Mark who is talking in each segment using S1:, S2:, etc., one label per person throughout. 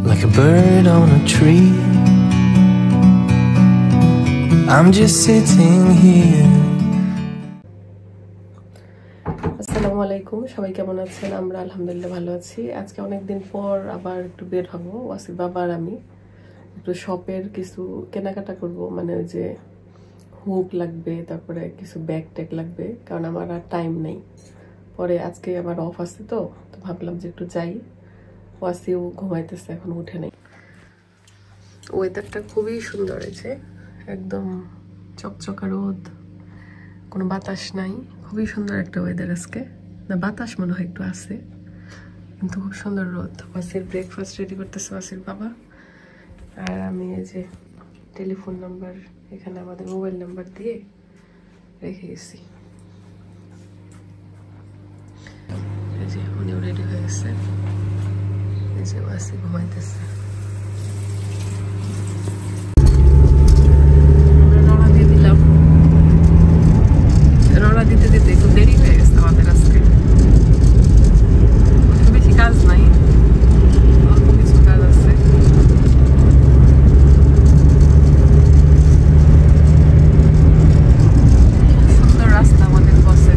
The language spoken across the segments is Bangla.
S1: like a bird on a tree. I'm just sitting here.
S2: আসসালামু আলাইকুম, সবাই কেমন আছেন? আমরা আলহামদুলিল্লাহ ভালো আছি। আজকে অনেকদিন পর আবার একটু বের হব, ওয়াসিফ বাবা আর আমি একটু শপের কিছু কেনাকাটা করব। মানে ওই যে হুক লাগবে, তারপরে কিছু ব্যাগ ট্যাগ লাগবে, কারণ আমার আর টাইম নেই। পরে আজকে আবার অফ আছে, তো ভাবলাম যে একটু যাই। ওয়াসিও ঘুমাইতেছে, এখন উঠে নেই। ওয়েদারটা খুবই সুন্দর হয়েছে, একদম চকচকা রোদ, কোনো বাতাস নাই, খুবই সুন্দর একটা ওয়েদার আজকে। না, বাতাস মনে হয় একটু আছে, কিন্তু খুব সুন্দর রোদ। ওয়াসির ব্রেকফাস্ট রেডি করতেছে ওয়াসির বাবা, আর আমি এই যে টেলিফোন নাম্বার এখানে আমাদের মোবাইল নাম্বার দিয়ে রেখে গেছি। এই যে উনিও রেডি হয়ে গেছে, এই যে ওয়াসি ঘুমাইতেছে। দিতে দিতে একটু দেরি হয়ে গেছে আমাদের আজকে। বেশি কাজ নাই, অল্প কিছু কাজ আছে। সুন্দর রাস্তা আমাদের বসে।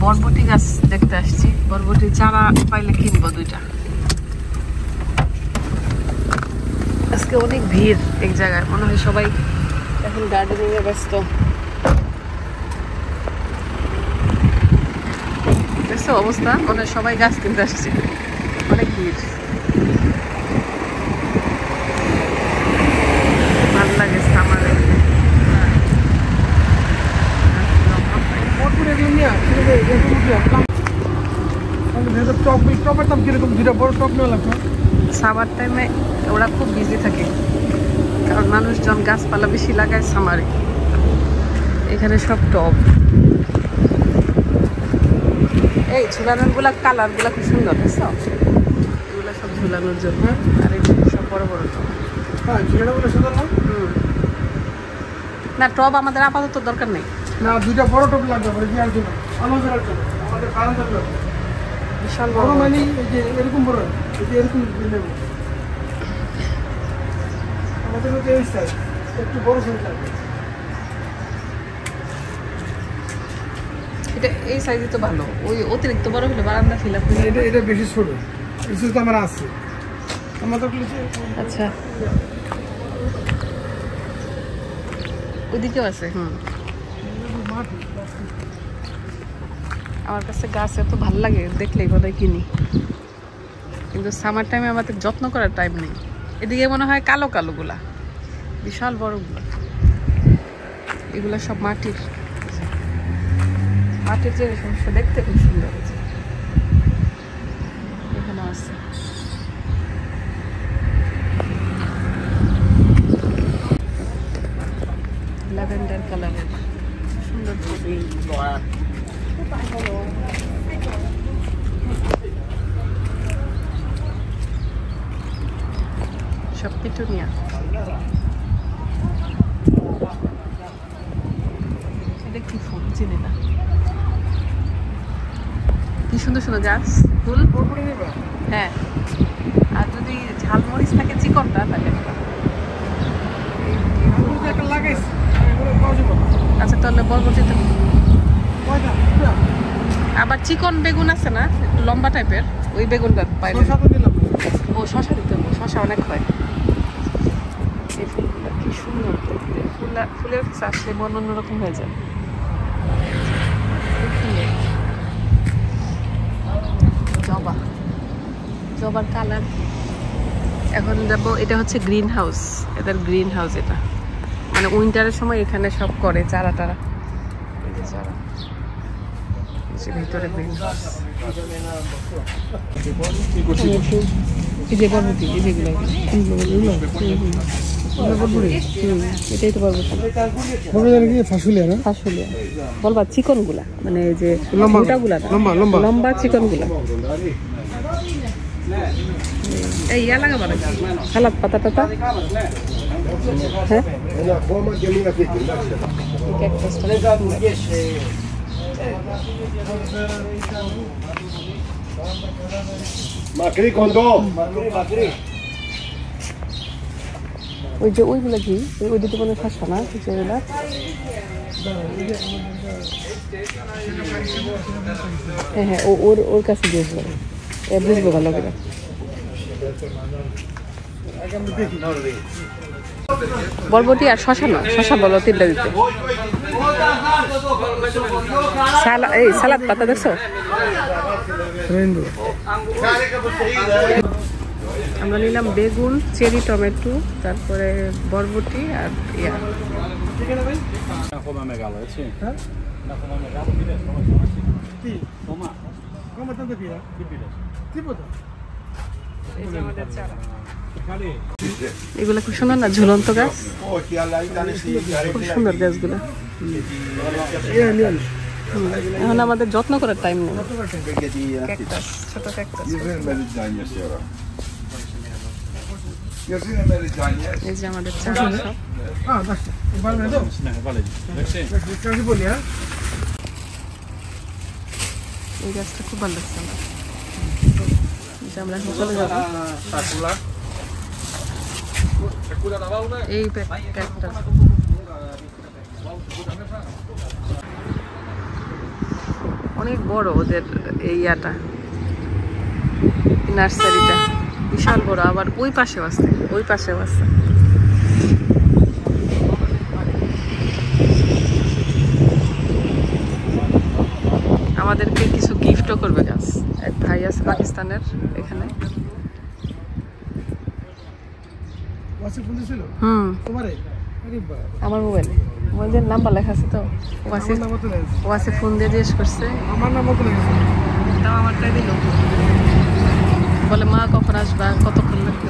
S2: বরবটি গাছ দেখতে আসছি, বরবটির চারা পাইলে কিনবো দুইটা। আজকে অনেক ভিড় এক জায়গায়, মনে হয় সবাই এখন গার্ডেনিং এ ব্যস্ত। দেখছো অবস্থা, মনে হয় সবাই গাছ কিনতে আসছে, অনেক ভিড়। ভালো লাগে আমার সামার টাইমে ওরা খুব বিজি থাকে, কারণ মানুষজন গাছপালা বেশি লাগায় সামারে। এখানে সব টব, এই ঝুলানোর গুলা কালার গুলা খুব সুন্দর, বুঝছো? এগুলো সব ঝুলানোর জন্য, আর এগুলো সব বড় বড় টব। না, টব আমাদের আপাতত দরকার নেই।
S3: না, দুইটা বড় টব লাগবে আমাদের বিশাল বড়, মানে এই যে এরকম বড়, এই যে এরকম আমাদের মধ্যে এই সাইজ একটু বড় সাইজ লাগবে।
S2: এটা এই সাইজে তো ভালো, ওই অতিরিক্ত বড় হলে বারান্দা ফিল আপ।
S3: এটা বেশি ছোট, এই তো আমার আছে আমাদের।
S2: আচ্ছা, ওইদিকেও আছে। আমার কাছে গাছ এত ভালো লাগে, দেখলেই বোধহয় কিনি, কিন্তু সামার টাইমে আমাদের যত্ন করার টাইম নেই। এদিকে মনে হয় কালো কালো গুলা, বিশাল বড়গুলা, এগুলা সব মাটির। মাটির যে সমস্যা, দেখতে খুব সুন্দর হয়েছে। এখানে আছে ল্যাভেন্ডার কালারের সুন্দর ছবি। সব পিটুনিয়া, এটা কি ফুল চিনি না, কি সুন্দর সুন্দর গাছ ফুল। হ্যাঁ, আর যদি ঝালমরিচ থাকে চিকনটা, তাহলে আচ্ছা, তাহলে বরবটিতে আবার চিকন বেগুন আছে না, একটু লম্বা টাইপের, ওই বেগুনটা পাইলে। ও শশা দিতে হবে, শশা অনেক হয়। সুন্দর দেখতে, ফুলের চাষে মন অন্যরকম হয়ে যায়। জবা, জবার কালার। এখন যাবো, এটা হচ্ছে গ্রিন হাউস, এদের গ্রিন হাউস। এটা মানে উইন্টারের সময় এখানে সব করে চারা টারা, চারা ভিতরে গ্রিন হাউস। এই যে বরবটি, এই যেগুলো এটাই তো বরবটি, ফাসুলিয়া বলবা চিকন গুলা, মানে যে মোটা গুলা, লম্বা চিকন গুলা। এই ইয়া লাগাবা নাকি সালাদ পাতা টাতা? হ্যাঁ, ওই যে ওইগুলা কি ওই দুটো মনে ফাঁসা না ওইগুলা? হ্যাঁ হ্যাঁ, ওর কাছে দিয়ে বুঝবো ভালো করে। বরবটি আর শশা না, শশা বলো তিনটা দিতে। এই সালাদ পাতা দেখছো? আমরা নিলাম বেগুন, চেরি টমেটো, তারপরে বরবটি আর ইয়া। এগুলো খুব সুন্দর না, ঝুলন্ত গাছ, খুব সুন্দর গাছগুলো। এখন আমাদের যত্ন করার টাইম নেই। ছোট ক্যাকটাস, এই যে আমাদের চা সব। এই গাছটা খুব ভালো লাগছে আমার। আমরা এখন চলে যাবো এই ক্যাকটাস। অনেক বড় ওদের এই ইয়াটা, নার্সারিটা বিশাল বড়। আবার ওই পাশেও আছে, ওই পাশেও আছে। আমাদেরকে কিছু গিফটও করবে গাছ। এক ভাই আছে পাকিস্তানের এখানে। আমার মোবাইলে মোবাইলের নাম্বার লেখা আছে তো, ও আছে ফোন দিয়ে জিজ্ঞেস করছে, আমার নাম্বার তো লেখা আছে, তাও আমারটাই দিল। বলে মা কখন আসবা, কতক্ষণ লাগবে।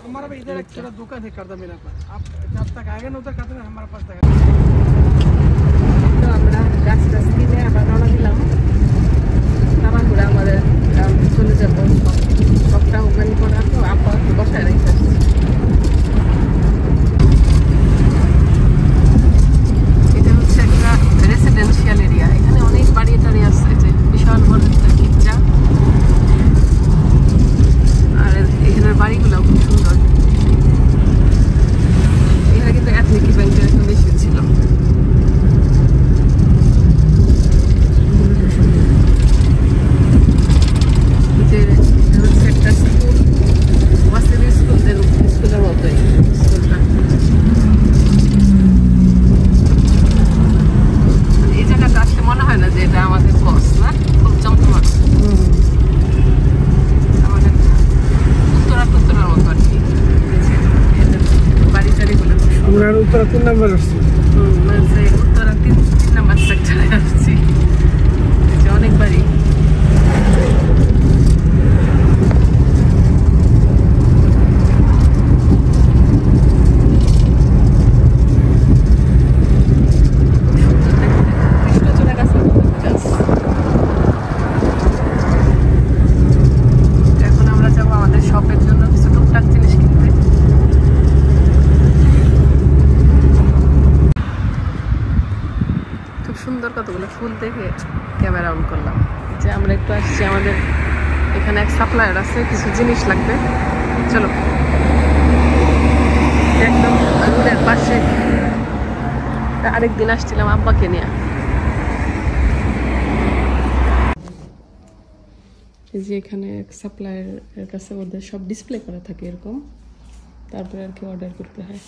S3: हमारा भी इधर एक छोटा दुकान है करदा मेरा पास। आप जब तक आएंगे ना उधर खाते ना हमारे पास तक।
S2: তো আমরা গাছ গাছ কিনে আবার রওনা দিলাম তামাগুড়া। আমাদের চলে যাবো, সবটা ওখানে করা তো আব্বা বসায় রেখে আসছে। এটা হচ্ছে একটা রেসিডেন্সিয়াল এরিয়া, এখানে অনেক বাড়ি টাড়ি আছে, যে বিশাল বড় একটা গির্জা। আর এখানের বাড়িগুলো খুব সুন্দর। এখানে কিন্তু এথনিক ব্যাংকের একটা মেশিন ছিল। একটা স্কুল, ওয়াসিবি স্কুলের মতোই স্কুলটা। এই জায়গাটা আসলে মনে হয় না যে এটা আমাদের বস না, খুব চমচমাট। আমাদের উত্তরার মতো আর কি। বাড়ি টাড়িগুলো
S3: আমরা উত্তরা 3 নম্বর আসছি।
S2: উত্তরা 3 নম্বর সেক্টরে আসছি। অনেক বাড়ি। এখন আমরা যাবো আমাদের শপের জন্য কিছু টুকটাক জিনিস কিনতে। খুব সুন্দর কতগুলো ফুল দেখে ক্যামেরা অন করলাম। যে আমরা একটু আসছি, আমাদের এখানে এক সাপ্লায়ার আছে, কিছু জিনিস লাগবে। চলো, একদম রোডের পাশে। আরেকদিন আসছিলাম আব্বাকে নিয়ে, এই যে এখানে সাপ্লায়ারের কাছে ওদের সব ডিসপ্লে করা থাকে এরকম, তারপরে আর কি অর্ডার করতে হয়।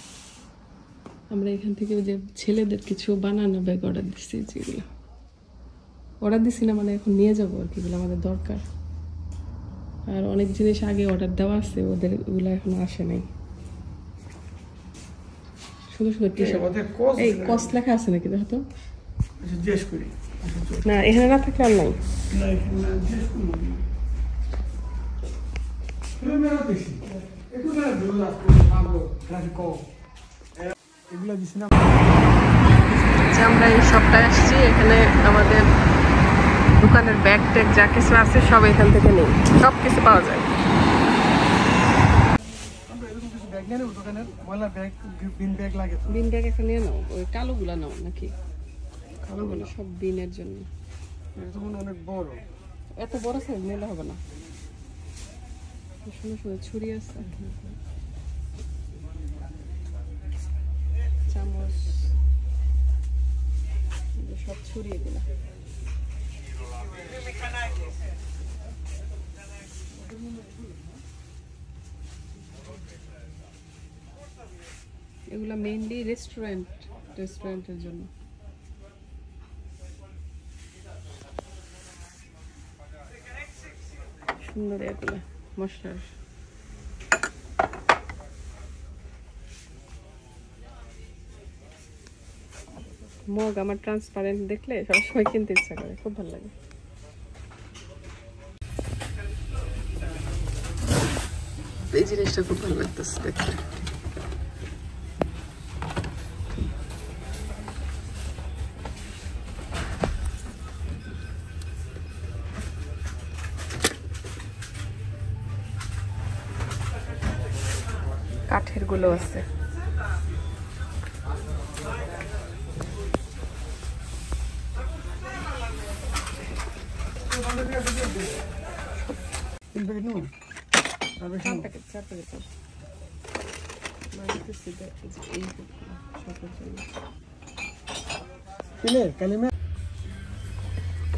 S2: আমরা এখান থেকে ওই যে ছেলেদের কিছু বানানো ব্যাগ অর্ডার দিচ্ছি, যেগুলো অর্ডার দিচ্ছি না মানে এখন নিয়ে যাবো আর কি, এগুলো আমাদের দরকার। আর অনেক জিনিস আগে অর্ডার দেওয়া আছে, ওদের ওগুলো এখনো আসে নাই। শুধু শুধু টি শার্ট, এই কস্ট লেখা আছে নাকি দেখো তো? না এখানে না থাকলে আর নাই। আমরা এই সপ্তাহে আসছি, এখানে আমাদের দোকানের ব্যাগ ট্যাগ যা কিছু আছে সব এখান থেকে নেই, সব কিছু পাওয়া যায়। বিন ব্যাগ একটা নিয়ে নাও, ওই কালোগুলা নাও নাকি? কালোগুলো সব বিনের জন্য।
S3: অনেক বড়,
S2: এত বড় সাইজ নিলে হবে না। সুন্দর সুন্দর ছুরি আছে, চামচ, সব ছুরি এগুলো। এগুলা মেইনলি রেস্টুরেন্টের জন্য। সুন্দর এগুলো মশলার। মগ আমার ট্রান্সপারেন্ট দেখলে সবসময় কিনতে ইচ্ছা করে, খুব ভালো লাগে। এই জিনিসটা খুব ভালো লাগতেছে দেখতে। কাঠের গুলো আছে।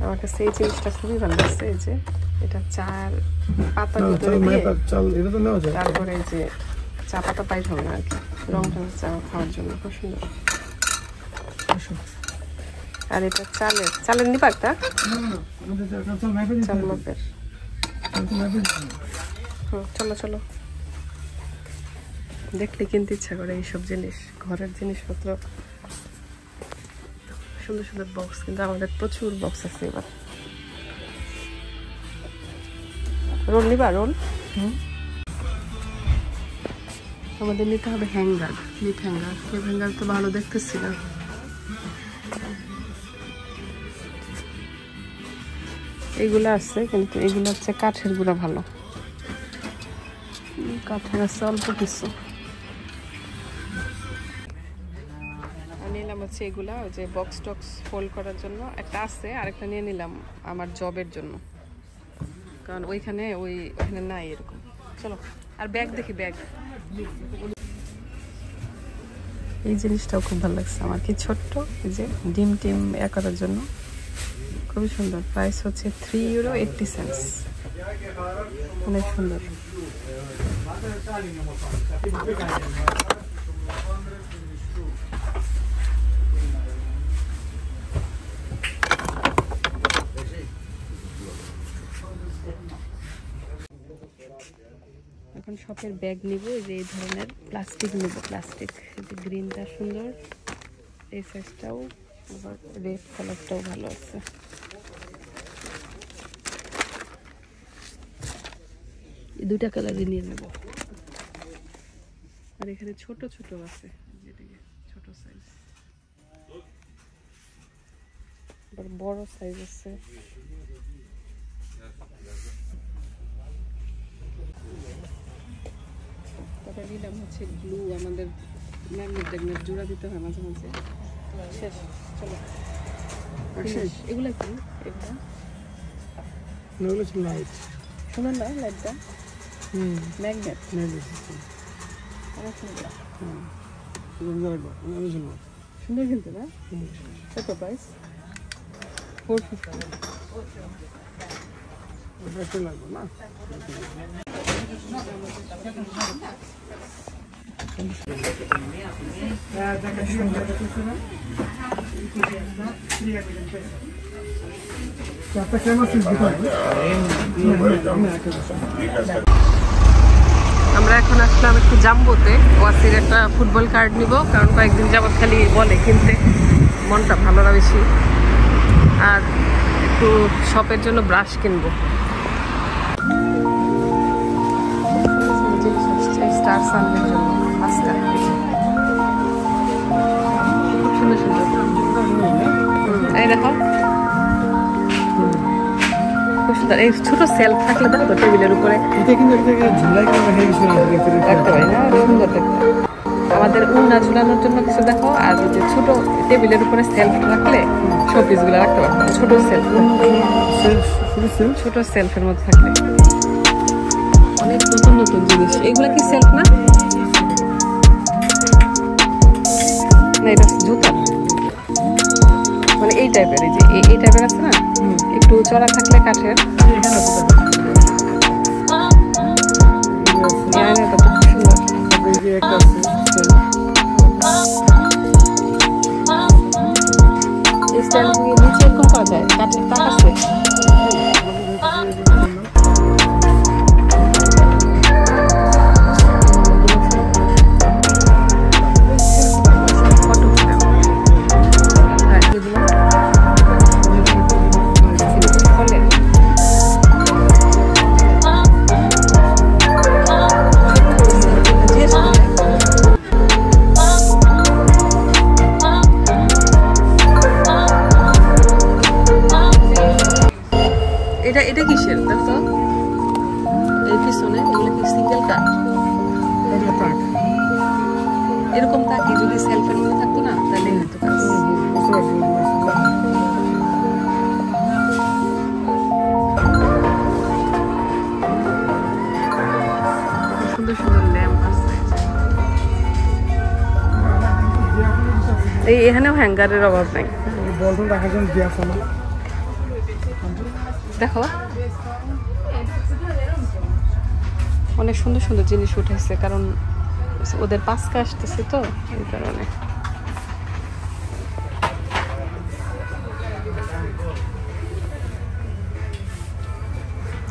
S2: আমার কাছে এই জিনিসটা খুবই ভালো লাগছে, এই যে এটা চার পাতা ভিতরে দিয়ে, তারপরে এই যে চা পাতা পাইট হবে না আর কি, রং টং চা খাওয়ার জন্য খুব সুন্দর। আর এটা চালের নিবা একটা চাল মাপের। চলো চলো, দেখলে কিনতে ইচ্ছা করে এইসব জিনিস, ঘরের জিনিসপত্র। সুন্দর সুন্দর বক্স, কিন্তু আমাদের প্রচুর বক্স আছে এবার। রোল নিবা? রোল আমাদের নিতে হবে hanger, clip hanger. Clip hanger তো ভালো দেখতেছি না। এইগুলো আছে, কিন্তু এগুলো হচ্ছে কাঠের গুঁড়া ভালো। কাঠের আছে অল্প কিছু। নিলাম হচ্ছে এগুলা, ওই যে বক্স টক্স ফোল্ড করার জন্য একটা আছে, আরেকটা নিয়ে নিলাম আমার জবের জন্য, কারণ ওইখানে নাই এরকম। চলো আর ব্যাগ দেখি, ব্যাগ। এই জিনিসটাও খুব ভালো লাগছে আমার, কি ছোট্ট, এই যে ডিম টিম করার জন্য খুবই সুন্দর। প্রাইস হচ্ছে €3.80, অনেক সুন্দর। এখন শপের ব্যাগ নিব, যে এই ধরনের প্লাস্টিক নিব, প্লাস্টিক। এই যে গ্রিনটা সুন্দর, এই সাইজটাও, আবার রেড কালারটাও ভালো আছে। এই দুটা কালারই নিয়ে নেব। আর এখানে ছোট ছোট আছে, যেটাকে ছোট সাইজ, আবার বড় সাইজ আছে। তারপর নিলাম হচ্ছে গ্লু, আমাদের ম্যাগনেট ট্যাগনেট জোড়া দিতে হয় মাঝে মাঝে। শেষ, চলো। এগুলো কি? এগুলো লাইট, শোনেন না লাইটটা? ম্যাগনেট, অনেক সুন্দর। সুন্দর কিন্তু না? কত প্রাইস? 450।
S3: একটু লাগবে না
S2: আমরা এখন আসলাম একটু জাম্বোতে, ওয়াসির একটা ফুটবল কার্ড নিব, কারণ কয়েকদিন যাবত খালি বলে কিনতে, মনটা ভালো না বেশি। আর একটু শপের জন্য ব্রাশ কিনবো। স্টার সানডের জন্য পাঁচটা খুব সুন্দর সুন্দর। এই দেখো খুব সুন্দর। এই ছোট সেলফ থাকলে দেখো তো টেবিলের উপরে রাখতে পারি না, সুন্দর দেখতে। আমাদের উন্না ঝুলানোর জন্য কিছু দেখো, আর যে ছোট টেবিলের উপরে সেলফ রাখলে শোপিস গুলো রাখতে পারবো। ছোট সেলফ, ছোট সেলফের মধ্যে থাকলে অনেক নতুন নতুন জিনিস। এগুলা কি সেলফ না? এটা জুতা, মানে এই টাইপের, এই যে এই টাইপের আছে না, একটু চড়া থাকলে কাঠের। নিচে এরকম করা যায়, কাঠের তাক আছে। এটা কিসের দেখো এই পিছনে? এগুলো কি সিঙ্গেল কাট? এরকম থাকি যদি সেলফের মধ্যে থাকতো না তাহলে হয়তো কাজ। সুন্দর সুন্দর ল্যাম্প আছে। এই এখানেও হ্যাঙ্গারের অভাব নাই।
S3: বলতো রাখার জন্য দিয়া আছে না,
S2: দেখো অনেক সুন্দর সুন্দর জিনিস উঠেছে, কারণ ওদের পাঁচকা আসতেছে তো এই কারণে।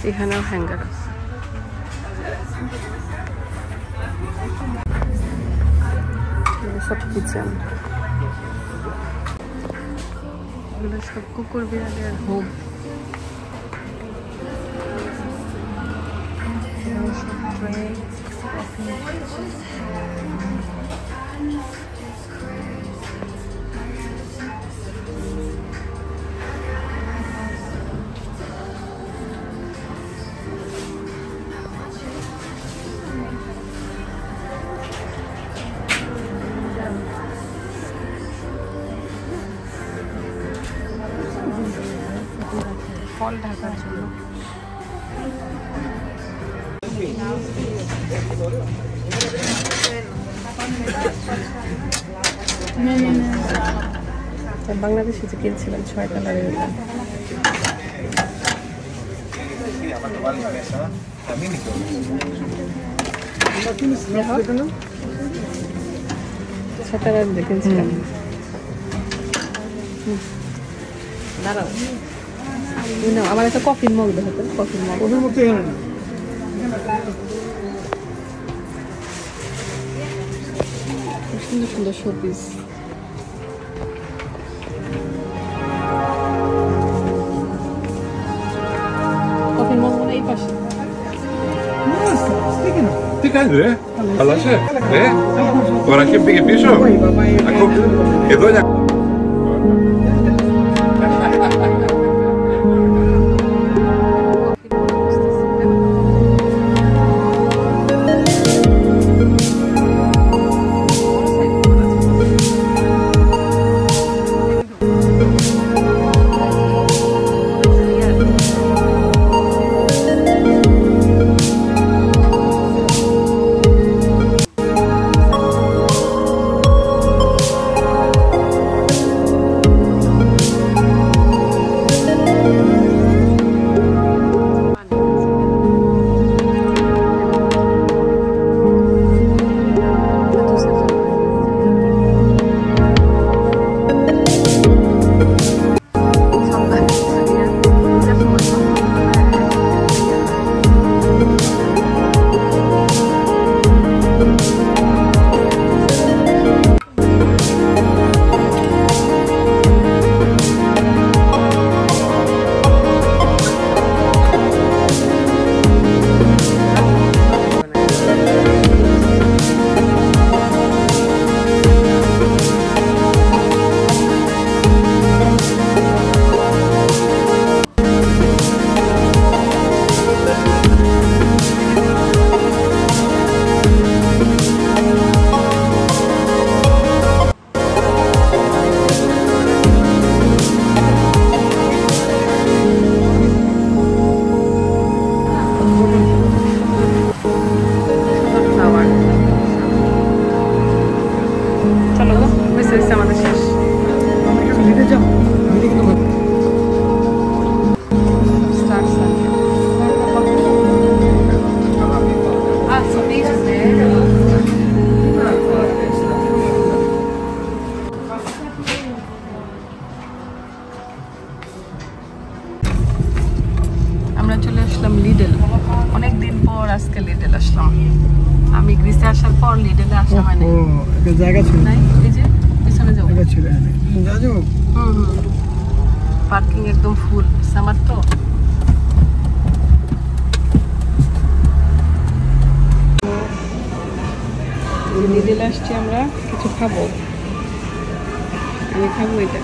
S2: এখানেও হ্যাঙ্গার আছে। সব কিচেন, এগুলো সব কুকুর বিড়ালের হোম। ফল ঢাকার জন্য বাংলাদেশে যে কিনছিলাম 6 কালারের, কিনছিলাম। দাঁড়াও, আমার একটা কফির মগ দেখো, কফির মগ সুন্দর সুন্দর শোপিস। কফির মগ এই পাশে।
S4: Ti calde? Alla c'è? Ora che piso? E dove?
S2: আমাদের শেষ।
S3: আমরা কি লিডে যাব? লিডে কিন্তু
S2: Start Sunday. So these are there. আমরা চলে আসলাম লিডল। অনেকদিন পর আজকে লিডল আসলাম। আমি গ্রিসে আসার পর লিডলে আসা হয় নাই।
S3: একটা জায়গা ছিল
S2: নাই এই যে পিছনে যাও।
S3: জায়গা ছিল যাও
S2: পার্কিং একদম ফুল সামার তো। লিডলে আসছি আমরা, কিছু খাবো। আমি খাবো এটা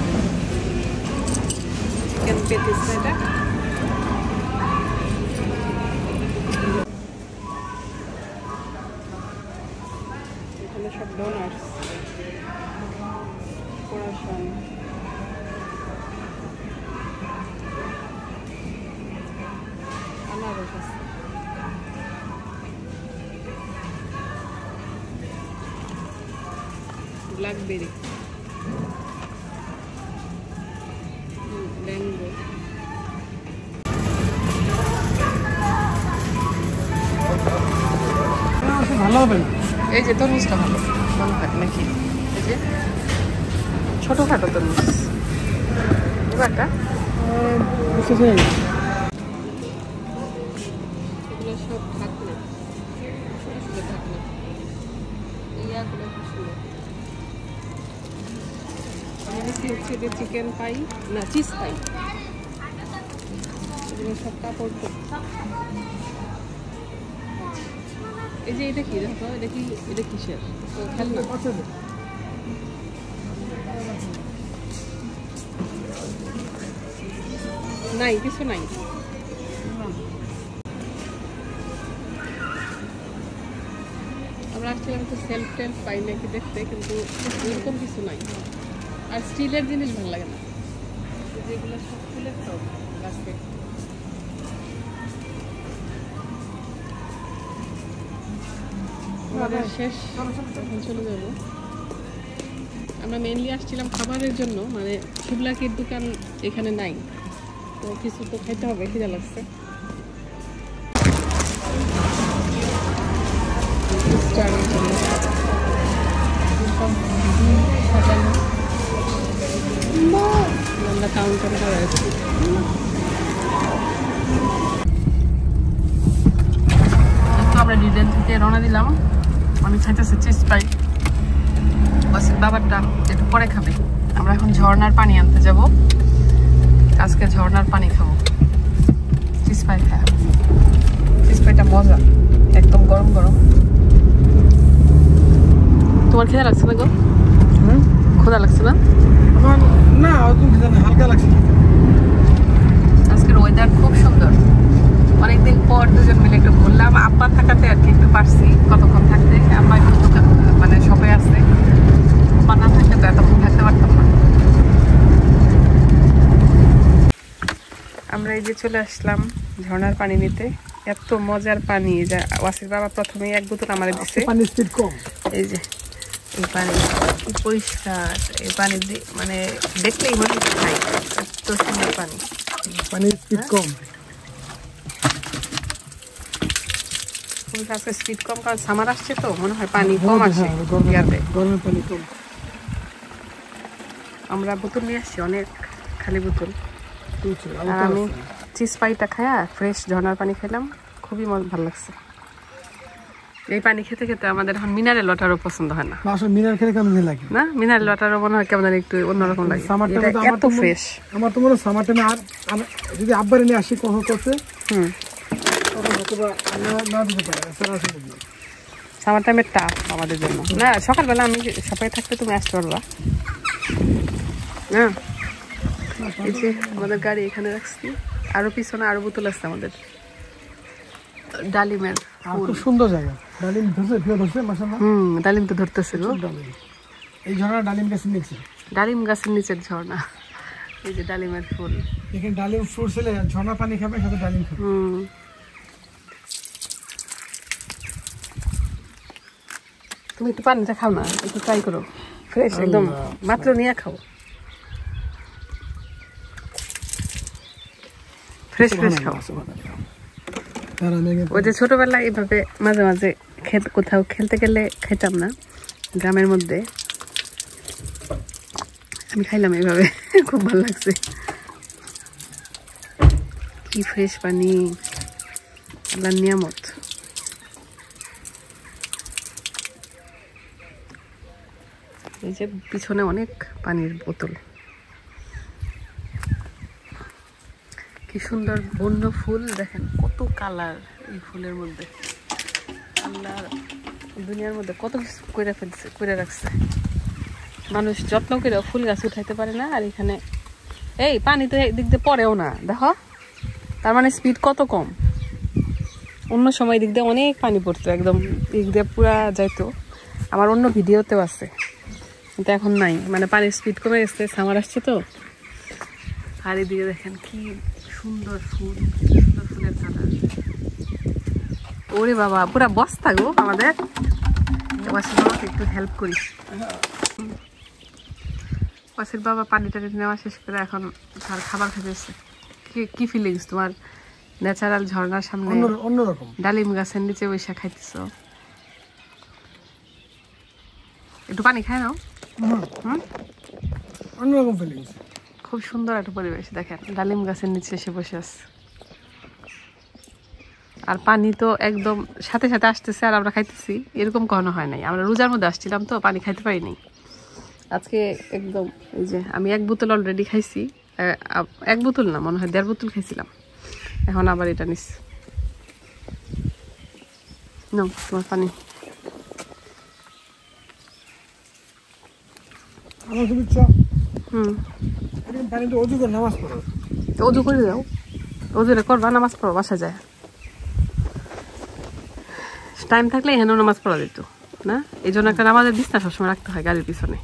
S2: চিকেন পেটিস, এটা এখানে সব ডোনাটস, কোরাসন, আনারস আছে, ব্ল্যাকবেরি, ম্যাঙ্গো।
S3: ভালো হবে না।
S2: এই যে তরমুজটা ভালো মনে হয় নাকি, এই যে ছোটখাটো তরমুজ একটা
S3: বুঝতেছি না।
S2: এগুলো সব ঢাকনা, ছোটো ছোটো ঢাকনা, ইয়াগুলো খুব সুন্দর। আমি বেশি হচ্ছে যে চিকেন পাই না চিজ পাই, এগুলো সব কাপড়। এই যে এটা কি দেখো, এটা কি, এটা কিসের খেলনা? নাই কিছু নাই। আমরা আসছিলাম তো সেলফ টেলফ পাই নাকি দেখতে, কিন্তু এরকম কিছু নাই। আর স্টিলের জিনিস ভালো লাগে না, যেগুলো সব ফুলের তো গাছকে। আমাদের শেষ, এখন চলে যাবো। আমরা মেনলি আসছিলাম খাবারের জন্য, মানে শুভলাকির দোকান এখানে নাই, তো কিছু তো খাইতে হবে, খিদে লাগছে। আমরা কাউন্টারে রয়েছি। আমরা ডিটেল থেকে রওনা দিলাম। আমি খাইতেছি চিজ পাই, ওয়াসির বাবারটা একটু পরে খাবে। আমরা এখন ঝর্ণার পানি আনতে যাব, আজকে ঝর্ণার পানি খাবো। চিজ পাই খায়, চিজ পাইটা মজা, একদম গরম গরম। তোমার খিদা লাগছে না গো? ক্ষুধা লাগছে না?
S3: না হালকা লাগছে।
S2: আজকের ওয়েদার খুব সুন্দর, অনেকদিন পর দুজন মিলে একটু ঘুরলাম। আব্বা থাকাতে আর কি একটু পারছি কতক্ষণ থাকতে, আব্বা একটু দোকান মানে শপে আসছে, আব্বা না থাকলে তো এতক্ষণ থাকতে পারতাম না। আমরা এই যে চলে আসলাম ঝর্ণার পানি নিতে। এত মজার পানি, যা ওয়াসির বাবা প্রথমে এক বোতল আমাদের দিচ্ছে।
S3: পানি স্পিড কম।
S2: এই যে এই পানি কি পরিষ্কার, এই পানি মানে দেখলেই মনে হচ্ছে খাই, এত সুন্দর পানি।
S3: পানি স্পিড কম।
S2: আজকে স্পিড কম, কারণ সামার আসছে তো মনে হয় পানি কম আসে ইয়াতে,
S3: গরমের পানি কম।
S2: আমরা বোতল নিয়ে আসছি অনেক, খালি বোতল। আর আমি চিজ পাইটা খায়া ফ্রেশ ঝর্ণার পানি খেলাম, খুবই ভালো লাগছে। এই পানি খেতে খেতে আমাদের এখন মিনারেল ওয়াটারও পছন্দ হয় না।
S3: আসলে মিনারেল খেলে কেমন লাগে
S2: না, মিনারেল ওয়াটারও মনে হয় কেমন একটু অন্যরকম লাগে। এত ফ্রেশ।
S3: আমার তো মনে হয় সামার টাইমে, আর যদি আব্বারে নিয়ে আসি কখন করতে
S2: সামার টাইমে টাফ আমাদের জন্য। না সকালবেলা আমি সবাই থাকতে তুমি আসতে পারবা না। এই যে আমাদের গাড়ি এখানে রাখছি, আরো পিছনে আরো বোতল আছে আমাদের ডালিমের।
S3: খুব সুন্দর জায়গা। ডালিম ধরছে মাশাআল্লাহ।
S2: ডালিম তো ধরতেছিল।
S3: এই ঝর্ণা ডালিম গাছের নিচে,
S2: ডালিম গাছের নিচের ঝর্ণা। এই যে ডালিমের ফুল,
S3: এখানে ডালিম ফ্রুটস এলে ঝর্ণা পানি খাবে, সাথে ডালিম খাবে।
S2: তুমি একটু পানিটা খাও না, একটু ট্রাই করো। ফ্রেশ একদম মাত্র নিয়ে খাও ফ্রেশ ফ্রেশ খাও ওই যে ছোটবেলায় এইভাবে মাঝে মাঝে কোথাও খেলতে গেলে খাইতাম না গ্রামের মধ্যে আমি খাইলাম এইভাবে খুব ভালো লাগছে কি ফ্রেশ পানি আল্লাহর নিয়ামত এই যে পিছনে অনেক পানির বোতল কি সুন্দর বন্য ফুল দেখেন কত কালার এই ফুলের মধ্যে আল্লাহ দুনিয়ার মধ্যে কত কিছু করে রাখছে মানুষ যত্ন করে ফুল গাছ উঠাইতে পারে না আর এখানে এই পানি তো একদিক দিয়ে পড়েও না দেখো তার মানে স্পিড কত কম অন্য সময় দিক দিয়ে অনেক পানি পড়তো একদম দিক দিয়ে পুরা যাইতো আমার অন্য ভিডিওতেও আছে কিন্তু এখন নাই মানে পানির স্পিড কমে গেছে সামার আসছে তো আর এদিকে দেখেন কি সুন্দর ফুল সুন্দর ফুলের কালার ওরে বাবা পুরা বস্তা গো আমাদের ওয়াসির বাবাকে একটু হেল্প করিস ওয়াসির বাবা পানি টানি নেওয়া শেষ করে এখন তার খাবার খেতেছে কি ফিলিংস তোমার ন্যাচারাল ঝর্ণার সামনে
S3: অন্যরকম
S2: ডালিম গাছের নিচে বসে খাইতেছ একটু পানি খায় নাও
S3: অন্যরকম ফিলিংস
S2: খুব সুন্দর একটা পরিবেশ দেখেন ডালিম গাছের নিচে এসে বসে আছে আর পানি তো একদম সাথে সাথে আসতেছে আর আমরা খাইতেছি এরকম কখনো হয় নাই আমরা রোজার মধ্যে আসছিলাম তো পানি খাইতে পারিনি আজকে একদম এই যে আমি 1 বোতল অলরেডি খাইছি 1 বোতল না মনে হয় 1.5 বোতল খাইছিলাম এখন আবার এটা নিস নাও তোমার পানি
S3: আমার তুমি চ পানিতে অজু করে নামাজ পড়ো
S2: অজু করে দাও অজুরে করবা নামাজ পড়ো বাসা যায় টাইম থাকলে এখানেও নামাজ পড়া দিত না এই জন্য একটা নামাজের বিছনা সবসময় রাখতে হয় গাড়ির পিছনে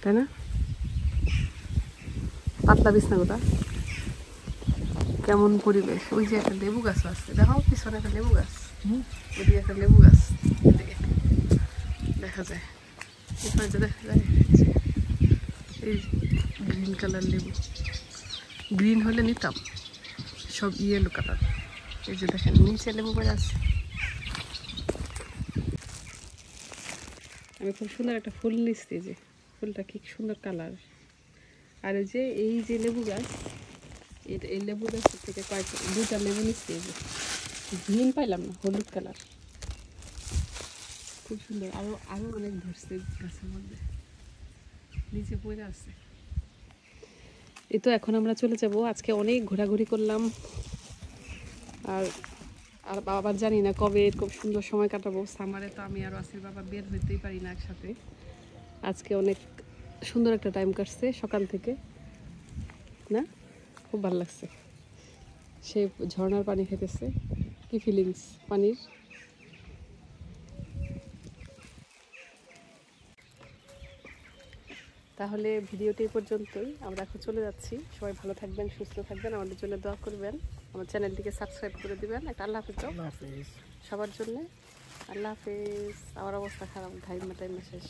S2: তাই না পাতলা বিছনা গোটা কেমন পরিবেশ ওই যে একটা লেবু গাছ আছে দেখো পিছনে একটা লেবু গাছ ওইদিকে একটা লেবু গাছ দেখা যায় দেখা যায় এই গ্রিন কালার লেবু গ্রিন হলে নিতাম সব ইয়েলো কালার এই যে দেখেন নিচে লেবু করে আছে আমি খুব সুন্দর একটা ফুল নিচ্ছি যে ফুলটা কি সুন্দর কালার আর এই যে লেবু গাছ এই লেবু গাছের থেকে দুটা লেবু নিচ্ছি এই যে গ্রিন পাইলাম না হলুদ কালার খুব সুন্দর আরো অনেক ধরছে গাছের মধ্যে নিচে পড়ে আছে এই তো এখন আমরা চলে যাব আজকে অনেক ঘোরাঘুরি করলাম আর আবার জানি না কবে খুব সুন্দর সময় কাটাবো সামারে তো আমি আর ওয়াসির বাবা বের হইতেই পারি না একসাথে আজকে অনেক সুন্দর একটা টাইম কাটছে সকাল থেকে না খুব ভালো লাগছে সে ঝর্ণার পানি খেতেছে কি ফিলিংস পানির তাহলে ভিডিওটি পর্যন্তই আমরা এখন চলে যাচ্ছি সবাই ভালো থাকবেন সুস্থ থাকবেন আমাদের জন্য দোয়া করবেন আমার চ্যানেলটিকে সাবস্ক্রাইব করে দিবেন একটা আল্লাহ হাফেজ সবার জন্য আল্লাহ হাফেজ আমার অবস্থা খারাপ টাইম শেষ